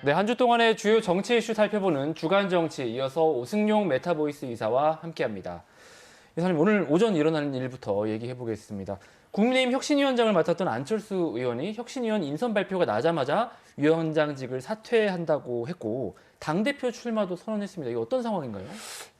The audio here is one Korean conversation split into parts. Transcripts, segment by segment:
네, 한 주 동안의 주요 정치 이슈 살펴보는 주간 정치, 이어서 오승용 메타보이스 이사와 함께합니다. 이사님, 오늘 오전 일어나는 일부터 얘기해 보겠습니다. 국민의힘 혁신위원장을 맡았던 안철수 의원이 혁신위원 인선 발표가 나자마자 위원장직을 사퇴한다고 했고 당대표 출마도 선언했습니다. 이게 어떤 상황인가요?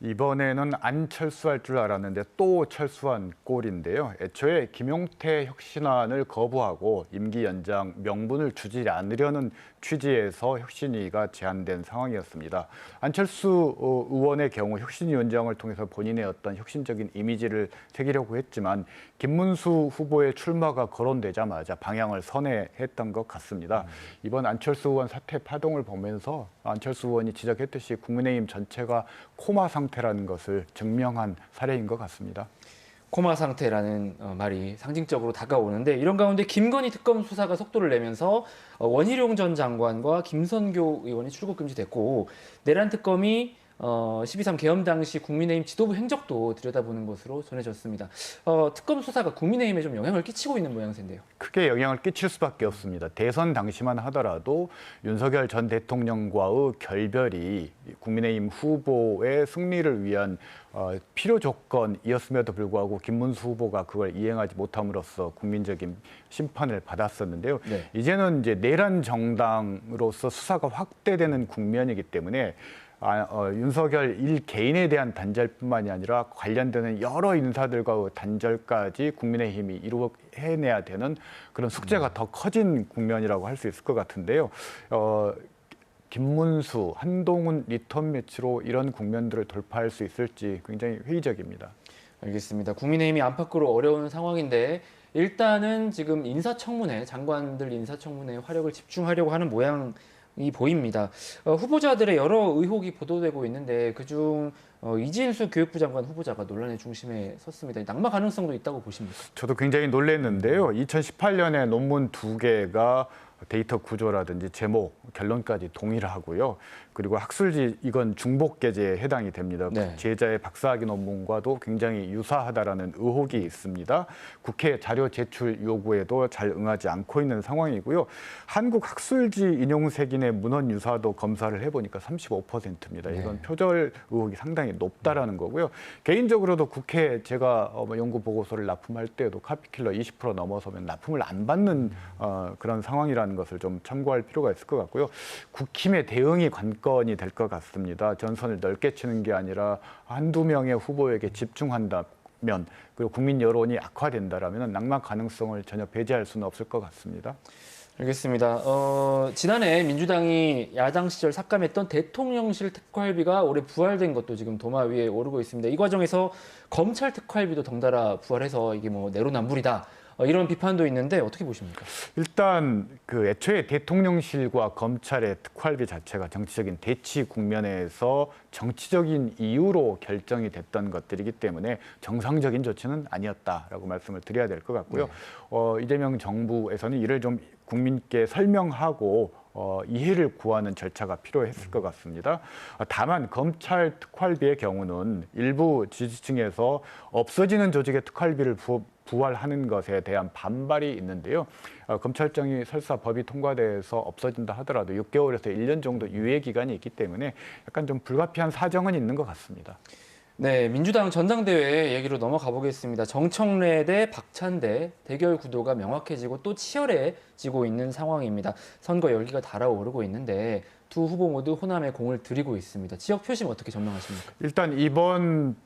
이번에는 안 철수할 줄 알았는데 또 철수한 꼴인데요. 애초에 김용태 혁신안을 거부하고 임기 연장 명분을 주지 않으려는 취지에서 혁신위가 제안된 상황이었습니다. 안철수 의원의 경우 혁신위원장을 통해서 본인의 어떤 혁신적인 이미지를 새기려고 했지만 김문수 후보의 출마가 거론되자마자 방향을 선회했던 것 같습니다. 이번 안철수 의원 사퇴 파동을 보면서 안철수 의원이 지적했듯이 국민의힘 전체가 코마 상태라는 것을 증명한 사례인 것 같습니다. 코마 상태라는 말이 상징적으로 다가오는데 이런 가운데 김건희 특검 수사가 속도를 내면서 원희룡 전 장관과 김선교 의원이 출국 금지됐고 내란 특검이 12.3 계엄 당시 국민의힘 지도부 행적도 들여다보는 것으로 전해졌습니다. 특검 수사가 국민의힘에 좀 영향을 끼치고 있는 모양새인데요. 크게 영향을 끼칠 수밖에 없습니다. 대선 당시만 하더라도 윤석열 전 대통령과의 결별이 국민의힘 후보의 승리를 위한 필요 조건이었음에도 불구하고 김문수 후보가 그걸 이행하지 못함으로써 국민적인 심판을 받았었는데요. 네. 이제는 이제 내란 정당으로서 수사가 확대되는 국면이기 때문에 윤석열 일 개인에 대한 단절뿐만이 아니라 관련되는 여러 인사들과의 단절까지 국민의힘이 해내야 되는 그런 숙제가 더 커진 국면이라고 할 수 있을 것 같은데요. 김문수, 한동훈 리턴 매치로 이런 국면들을 돌파할 수 있을지 굉장히 회의적입니다. 알겠습니다. 국민의힘이 안팎으로 어려운 상황인데 일단은 지금 인사청문회, 장관들 인사청문회에 화력을 집중하려고 하는 모양이 보입니다. 후보자들의 여러 의혹이 보도되고 있는데 그중 이진수 교육부 장관 후보자가 논란의 중심에 섰습니다. 낙마 가능성도 있다고 보십니까? 저도 굉장히 놀랐는데요. 2018년에 논문 2개가 데이터 구조라든지 제목, 결론까지 동일하고요. 그리고 학술지 이건 중복게재에 해당이 됩니다. 네. 제자의 박사학위 논문과도 굉장히 유사하다라는 의혹이 있습니다. 국회 자료 제출 요구에도 잘 응하지 않고 있는 상황이고요. 한국 학술지 인용색인의 문헌 유사도 검사를 해보니까 35%입니다. 이건 네. 표절 의혹이 상당히 높다라는 거고요. 개인적으로도 국회 제가 연구 보고서를 납품할 때에도 카피킬러 20% 넘어서면 납품을 안 받는 그런 상황이라는 것을 좀 참고할 필요가 있을 것 같고요. 국힘의 대응이 관건이 될 것 같습니다. 전선을 넓게 치는 게 아니라 한두 명의 후보에게 집중한다면 그리고 국민 여론이 악화된다면 낙마 가능성을 전혀 배제할 수는 없을 것 같습니다. 알겠습니다. 지난해 민주당이 야당 시절 삭감했던 대통령실 특활비가 올해 부활된 것도 지금 도마 위에 오르고 있습니다. 이 과정에서 검찰 특활비도 덩달아 부활해서 이게 뭐 내로남불이다. 이런 비판도 있는데 어떻게 보십니까? 일단 그 애초에 대통령실과 검찰의 특활비 자체가 정치적인 대치 국면에서 정치적인 이유로 결정이 됐던 것들이기 때문에 정상적인 조치는 아니었다라고 말씀을 드려야 될 것 같고요. 네. 이재명 정부에서는 이를 좀 국민께 설명하고 이해를 구하는 절차가 필요했을 것 같습니다. 다만 검찰 특활비의 경우는 일부 지지층에서 없어지는 조직의 특활비를 부활하는 것에 대한 반발이 있는데요. 검찰청이 설사 법이 통과돼서 없어진다 하더라도 6개월에서 1년 정도 유예 기간이 있기 때문에 약간 좀 불가피한 사정은 있는 것 같습니다. 네, 민주당 전당대회 얘기로 넘어가 보겠습니다. 정청래 대 박찬대 대결 구도가 명확해지고 또 치열해지고 있는 상황입니다. 선거 열기가 달아오르고 있는데 두 후보 모두 호남에 공을 들이고 있습니다. 지역 표심 어떻게 전망하십니까? 일단 이번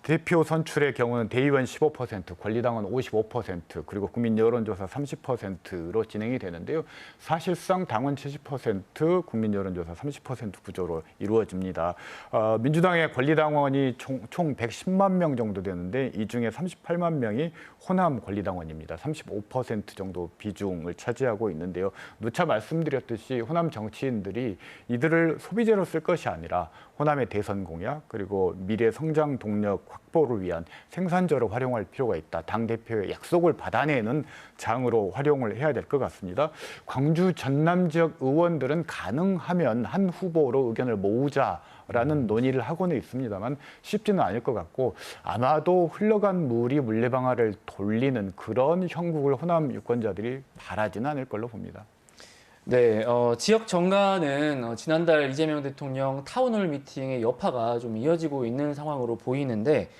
대표 선출의 경우는 대의원 15%, 권리당원 55%, 그리고 국민 여론조사 30%로 진행이 되는데요. 사실상 당원 70%, 국민 여론조사 30% 구조로 이루어집니다. 민주당의 권리당원이 총 110만 명 정도 되는데 이 중에 38만 명이 호남 권리당원입니다. 35% 정도 비중을 차지하고 있는데요. 누차 말씀드렸듯이 호남 정치인들이 이들을 소비재로 쓸 것이 아니라 호남의 대선 공약 그리고 미래 성장 동력 확보를 위한 생산자로 활용할 필요가 있다. 당대표의 약속을 받아내는 장으로 활용을 해야 될 것 같습니다. 광주 전남 지역 의원들은 가능하면 한 후보로 의견을 모으자라는 논의를 하고는 있습니다만 쉽지는 않을 것 같고 아마도 흘러간 물이 물레방아를 돌리는 그런 형국을 호남 유권자들이 바라지는 않을 걸로 봅니다. 네, 지역 정가는 지난달 이재명 대통령 타운홀 미팅의 여파가 좀 이어지고 있는 상황으로 보이는데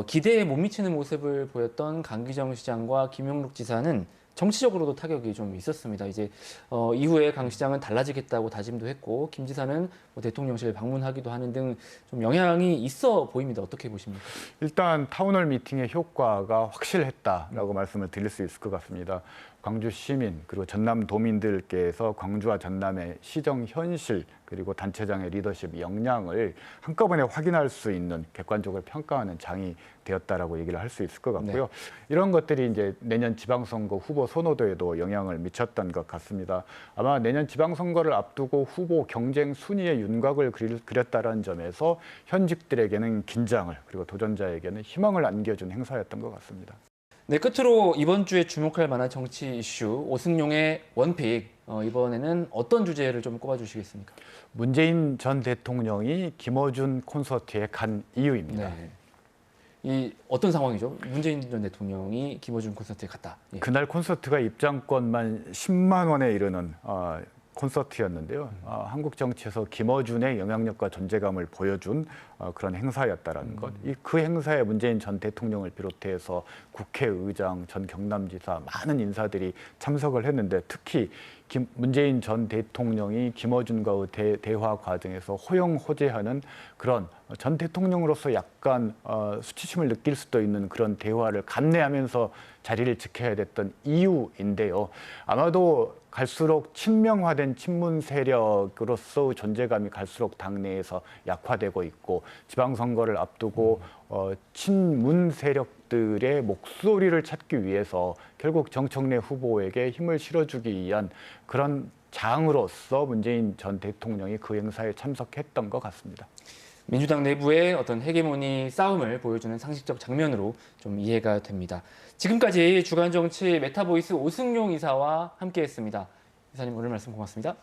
기대에 못 미치는 모습을 보였던 강기정 시장과 김용록 지사는 정치적으로도 타격이 좀 있었습니다. 이제 이후에 강 시장은 달라지겠다고 다짐도 했고 김 지사는 뭐 대통령실 방문하기도 하는 등 좀 영향이 있어 보입니다. 어떻게 보십니까? 일단 타운홀 미팅의 효과가 확실했다라고 말씀을 드릴 수 있을 것 같습니다. 광주 시민 그리고 전남 도민들께서 광주와 전남의 시정 현실 그리고 단체장의 리더십 역량을 한꺼번에 확인할 수 있는 객관적으로 평가하는 장이 되었다라고 얘기를 할 수 있을 것 같고요. 네. 이런 것들이 이제 내년 지방선거 후보 선호도에도 영향을 미쳤던 것 같습니다. 아마 내년 지방선거를 앞두고 후보 경쟁 순위의 윤곽을 그렸다는 점에서 현직들에게는 긴장을 그리고 도전자에게는 희망을 안겨준 행사였던 것 같습니다. 네, 끝으로 이번 주에 주목할 만한 정치 이슈 오승용의 원픽 이번에는 어떤 주제를 좀 꼽아주시겠습니까? 문재인 전 대통령이 김어준 콘서트에 간 이유입니다. 네. 이 어떤 상황이죠? 문재인 전 대통령이 김어준 콘서트에 갔다. 예. 그날 콘서트가 입장권만 10만 원에 이르는 콘서트였는데요. 한국 정치에서 김어준의 영향력과 존재감을 보여준 그런 행사였다라는 것. 그 행사에 문재인 전 대통령을 비롯해서 국회의장, 전 경남지사 많은 인사들이 참석을 했는데 특히 문재인 전 대통령이 김어준과의 대화 과정에서 호영호재하는 그런 전 대통령으로서 약간 수치심을 느낄 수도 있는 그런 대화를 감내하면서 자리를 지켜야 됐던 이유인데요. 아마도 갈수록 친명화된 친문 세력으로서 존재감이 갈수록 당내에서 약화되고 있고 지방선거를 앞두고 친문 세력들의 목소리를 찾기 위해서 결국 정청래 후보에게 힘을 실어주기 위한 그런 장으로서 문재인 전 대통령이 그 행사에 참석했던 것 같습니다. 민주당 내부의 어떤 헤게모니 싸움을 보여주는 상식적 장면으로 좀 이해가 됩니다. 지금까지 주간정치 메타보이스 오승용 이사와 함께했습니다. 이사님 오늘 말씀 고맙습니다.